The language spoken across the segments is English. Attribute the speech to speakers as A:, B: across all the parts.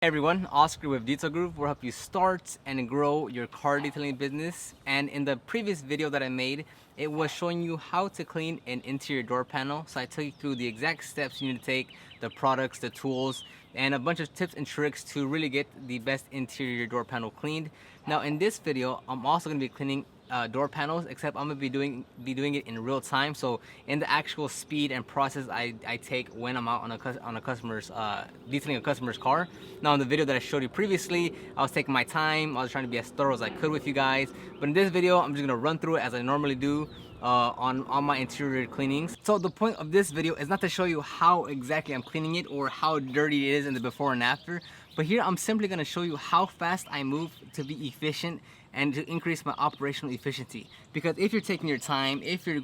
A: Hey everyone, Oscar with Detail Group. We'll help you start and grow your car detailing business. And in the previous video that I made, it was showing you how to clean an interior door panel. So I took you through the exact steps you need to take, the products, the tools, and a bunch of tips and tricks to really get the best interior door panel cleaned. Now in this video, I'm also going to be cleaning door panels, except I'm gonna be doing it in real time. So in the actual speed and process I take when I'm out on a customer's detailing a customer's car. Now in the video that I showed you previously, I was taking my time. I was trying to be as thorough as I could with you guys. But in this video, I'm just gonna run through it as I normally do on my interior cleanings. So the point of this video is not to show you how exactly I'm cleaning it or how dirty it is in the before and after, but here I'm simply going to show you how fast I move to be efficient and to increase my operational efficiency. Because if you're taking your time, if you're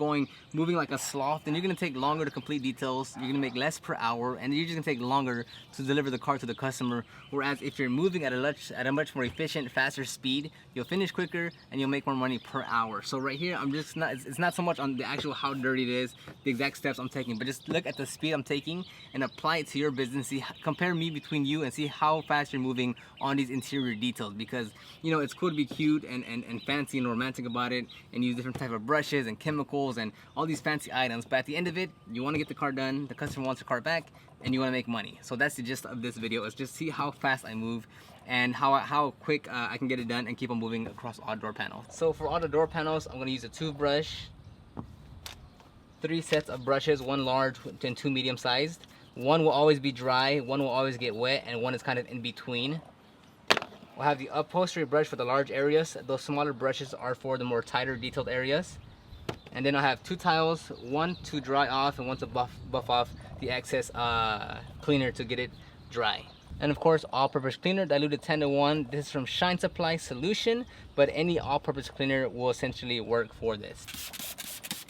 A: moving like a sloth, then you're going to take longer to complete details, you're going to make less per hour, and you're just going to take longer to deliver the car to the customer. Whereas if you're moving at a much more efficient, faster speed, you'll finish quicker and you'll make more money per hour. So right here, it's not so much on the actual how dirty it is, the exact steps I'm taking, but just look at the speed I'm taking and apply it to your business. Compare me between you and see how fast you're moving on these interior details. Because you know, it's cool to be cute and fancy and romantic about it and use different type of brushes and chemicals and all these fancy items, but at the end of it, you want to get the car done, the customer wants the car back, and you want to make money. So that's the gist of this video, is just see how fast I move and how quick I can get it done and keep on moving across all door panels. So for all the door panels, I'm going to use a toothbrush, 3 sets of brushes, 1 large and 2 medium sized. One will always be dry, one will always get wet, and one is kind of in between. We'll have the upholstery brush for the large areas. Those smaller brushes are for the more tighter detailed areas. And then I'll have 2 tiles, one to dry off and one to buff off the excess cleaner to get it dry. And of course, all-purpose cleaner, diluted 10:1. This is from Shine Supply Solution, but any all-purpose cleaner will essentially work for this.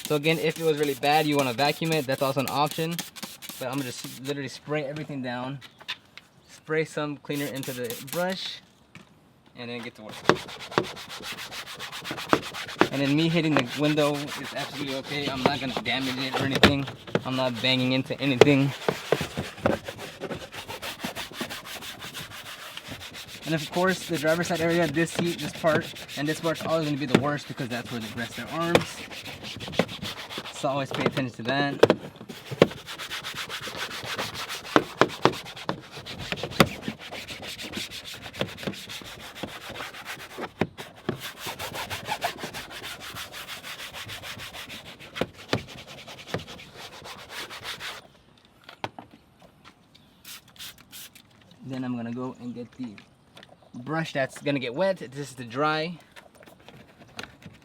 A: So again, if it was really bad, you want to vacuum it, that's also an option. But I'm gonna just literally spray everything down, spray some cleaner into the brush, and then get to work. And then me hitting the window is absolutely okay. I'm not gonna damage it or anything. I'm not banging into anything. And of course, the driver's side area, this seat, this part, and this part's always gonna be the worst because that's where they rest their arms. So always pay attention to that. Then I'm gonna go and get the brush that's gonna get wet. This is the dry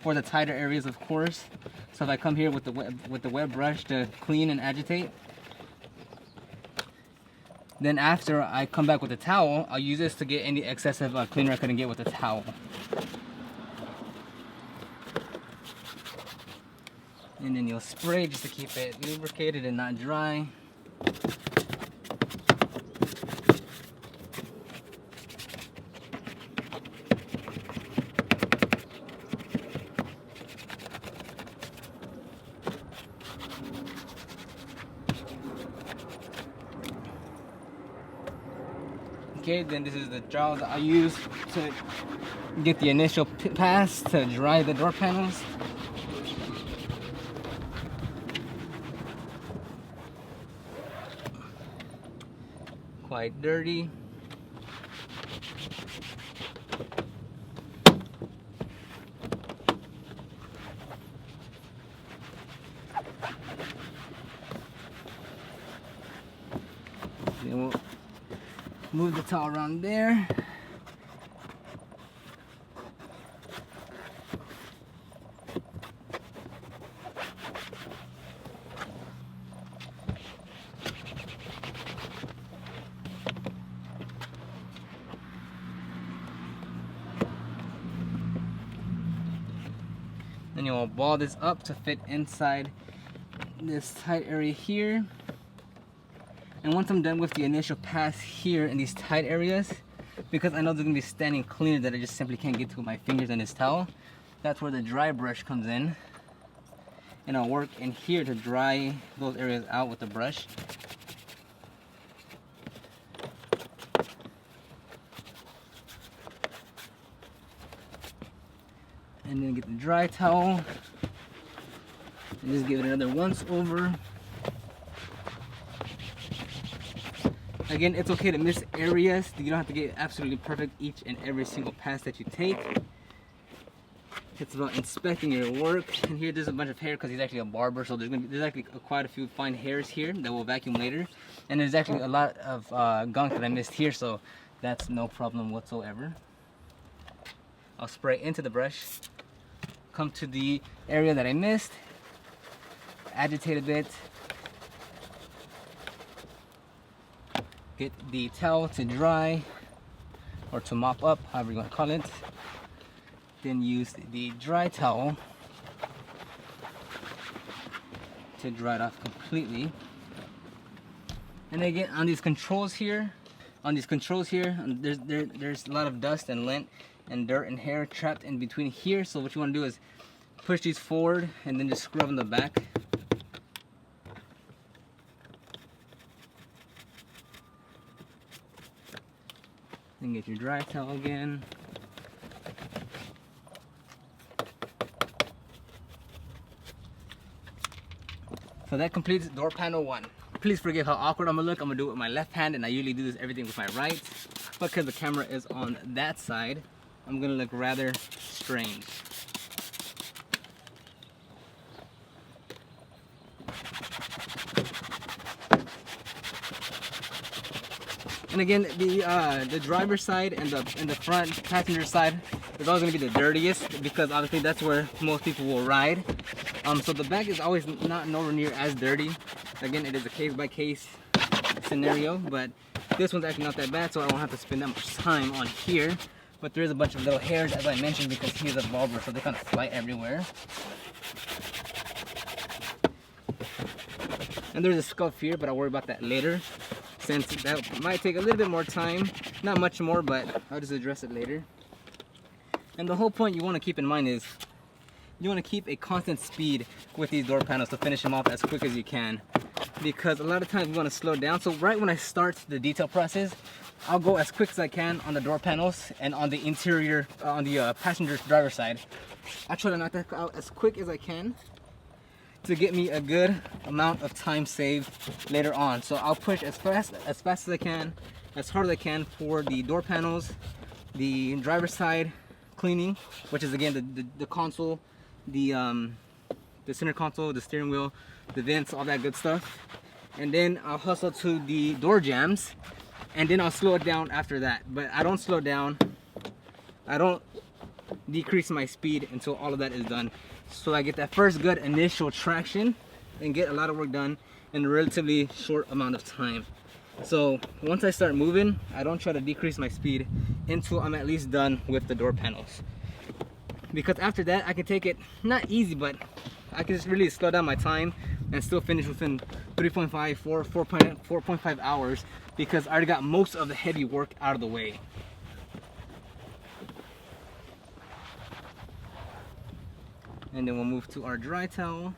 A: for the tighter areas, of course. So if I come here with the wet brush to clean and agitate, then after I come back with a towel, I'll use this to get any excessive cleaner I couldn't get with the towel. And then you'll spray just to keep it lubricated and not dry. Okay, then this is the gel that I use to get the initial pass to dry the door panels. Quite dirty. Then we'll move the towel around there. Then you'll ball this up to fit inside this tight area here. And once I'm done with the initial pass here in these tight areas, because I know there's gonna be standing cleaner that I just simply can't get to with my fingers and this towel, that's where the dry brush comes in. And I'll work in here to dry those areas out with the brush. And then get the dry towel and just give it another once over. Again, it's okay to miss areas. You don't have to get absolutely perfect each and every single pass that you take. It's about inspecting your work. And here there's a bunch of hair because he's actually a barber, so there's actually quite a few fine hairs here that we'll vacuum later. And there's actually a lot of gunk that I missed here, so that's no problem whatsoever. I'll spray into the brush, come to the area that I missed, agitate a bit, get the towel to dry or to mop up, however you want to call it. Then use the dry towel to dry it off completely. And again, on these controls here, there's a lot of dust and lint and dirt and hair trapped in between here. So what you want to do is push these forward and then just scrub in the back. Then get your dry towel again. So that completes door panel 1. Please forgive how awkward I'm gonna look. I'm gonna do it with my left hand, and I usually do this everything with my right. But because the camera is on that side, I'm gonna look rather strange. And again, the driver's side and the front passenger side is always going to be the dirtiest because obviously that's where most people will ride. So the back is always not nowhere near as dirty. Again, it is a case by case scenario, but this one's actually not that bad, so I don't have to spend that much time on here. But there is a bunch of little hairs, as I mentioned, because he's a barber, so they kind of fly everywhere. And there's a scuff here, but I'll worry about that later, since that might take a little bit more time. Not much more, but I'll just address it later. And the whole point you want to keep in mind is you want to keep a constant speed with these door panels to finish them off as quick as you can, because a lot of times we want to slow down. So right when I start the detail process, I'll go as quick as I can on the door panels and on the interior, on the passenger driver side. I try to knock that out as quick as I can to get me a good amount of time saved later on. So I'll push as fast as I can, as hard as I can for the door panels, the driver side cleaning, which is again the console, the center console, the steering wheel, the vents, all that good stuff. And then I'll hustle to the door jambs, and then I'll slow it down after that. But I don't slow down, I don't decrease my speed until all of that is done, so I get that first good initial traction and get a lot of work done in a relatively short amount of time. So once I start moving, I don't try to decrease my speed until I'm at least done with the door panels, because after that I can take it, not easy, but I can just really slow down my time and still finish within 4.5 hours, because I already got most of the heavy work out of the way. And then we'll move to our dry towel.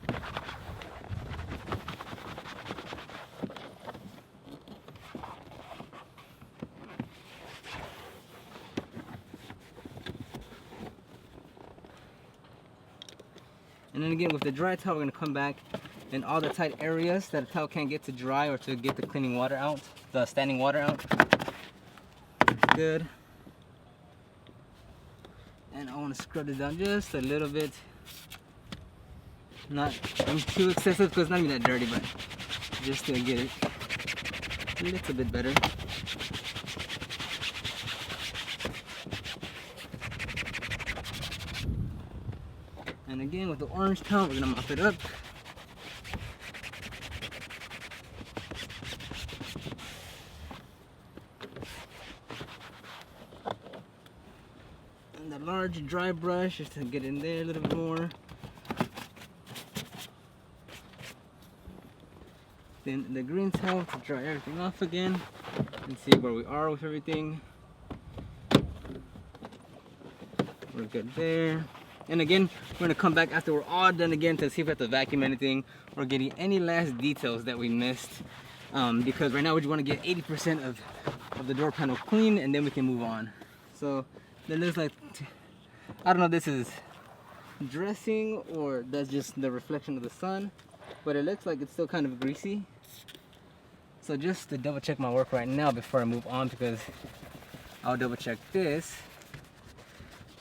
A: And then again with the dry towel, we're going to come back in all the tight areas that the towel can't get to dry or to get the cleaning water out, the standing water out. Good. And I want to scrub it down just a little bit. Not too excessive because it's not even that dirty, but just to get it a little bit better. And again with the orange towel, we're gonna mop it up. And the large dry brush just to get in there a little bit more. Then the green towel to dry everything off again and see where we are with everything. We're good there. And again, we're gonna come back after we're all done again to see if we have to vacuum anything or getting any last details that we missed. Because right now we just want to get 80% of the door panel clean, and then we can move on. So that looks like, I don't know, this is dressing or that's just the reflection of the sun, but it looks like it's still kind of greasy. So just to double check my work right now before I move on, because I'll double check this,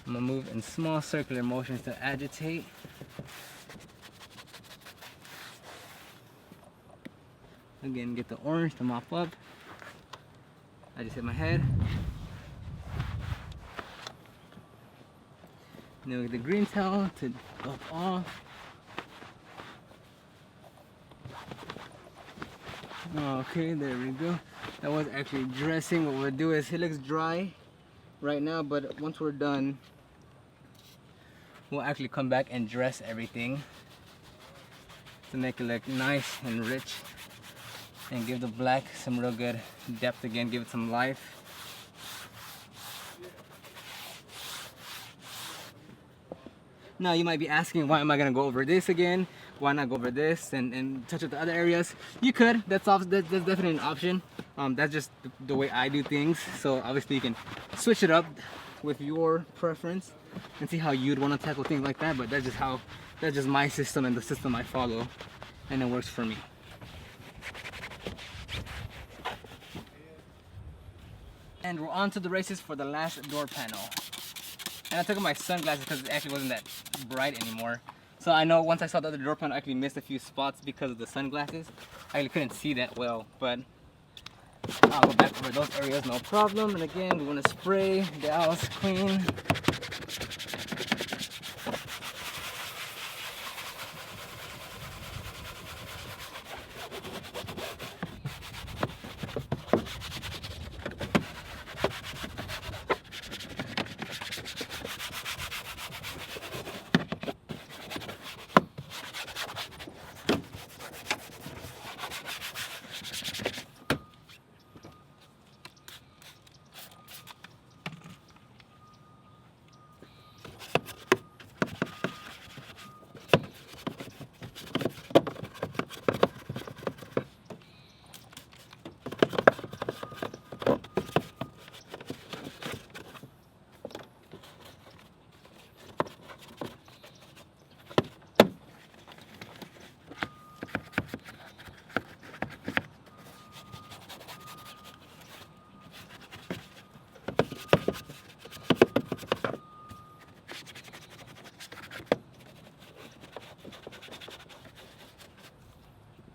A: I'm gonna move in small circular motions to agitate. Again, get the orange to mop up. I just hit my head. Then we get the green towel to go off. Okay, there we go. That was actually dressing. What we'll do is, it looks dry right now, but once we're done, we'll actually come back and dress everything to make it look nice and rich and give the black some real good depth again, give it some life. Now you might be asking, why am I gonna go over this again? Why not go over this and touch up the other areas? You could. That's definitely an option. That's just the way I do things. So obviously you can switch it up with your preference and see how you'd want to tackle things like that. But that's just my system and the system I follow, and it works for me. And we're on to the races for the last door panel. And I took off my sunglasses because it actually wasn't that bright anymore. So I know once I saw the other door panel, I actually missed a few spots because of the sunglasses. I actually couldn't see that well, but I'll go back over those areas, no problem. And again, we want to spray the house clean.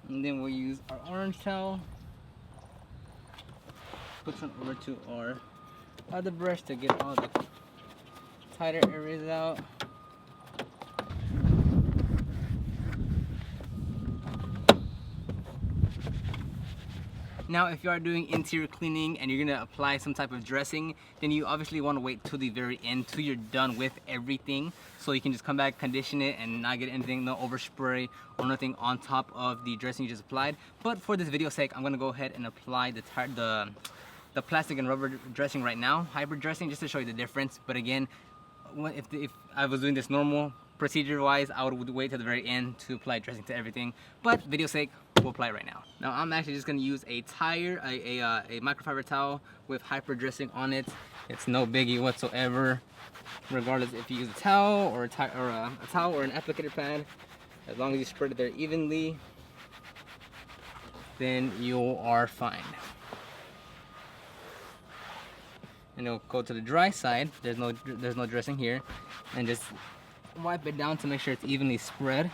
A: And then we'll use our orange towel, put some over to our other brush to get all the tighter areas out. Now if you are doing interior cleaning and you're gonna apply some type of dressing, then you obviously want to wait till the very end, till you're done with everything, so you can just come back, condition it, and not get anything, no overspray or nothing on top of the dressing you just applied. But for this video's sake, I'm gonna go ahead and apply the plastic and rubber dressing right now, hybrid dressing, just to show you the difference. But again, if I was doing this normal procedure wise, I would wait till the very end to apply dressing to everything. But video's sake, we'll apply it right now. Now I'm actually just gonna use a microfiber towel with hyper dressing on it. It's no biggie whatsoever, regardless if you use a towel or a towel or an applicator pad. As long as you spread it there evenly, then you are fine. And it'll go to the dry side. There's no dressing here, and just wipe it down to make sure it's evenly spread.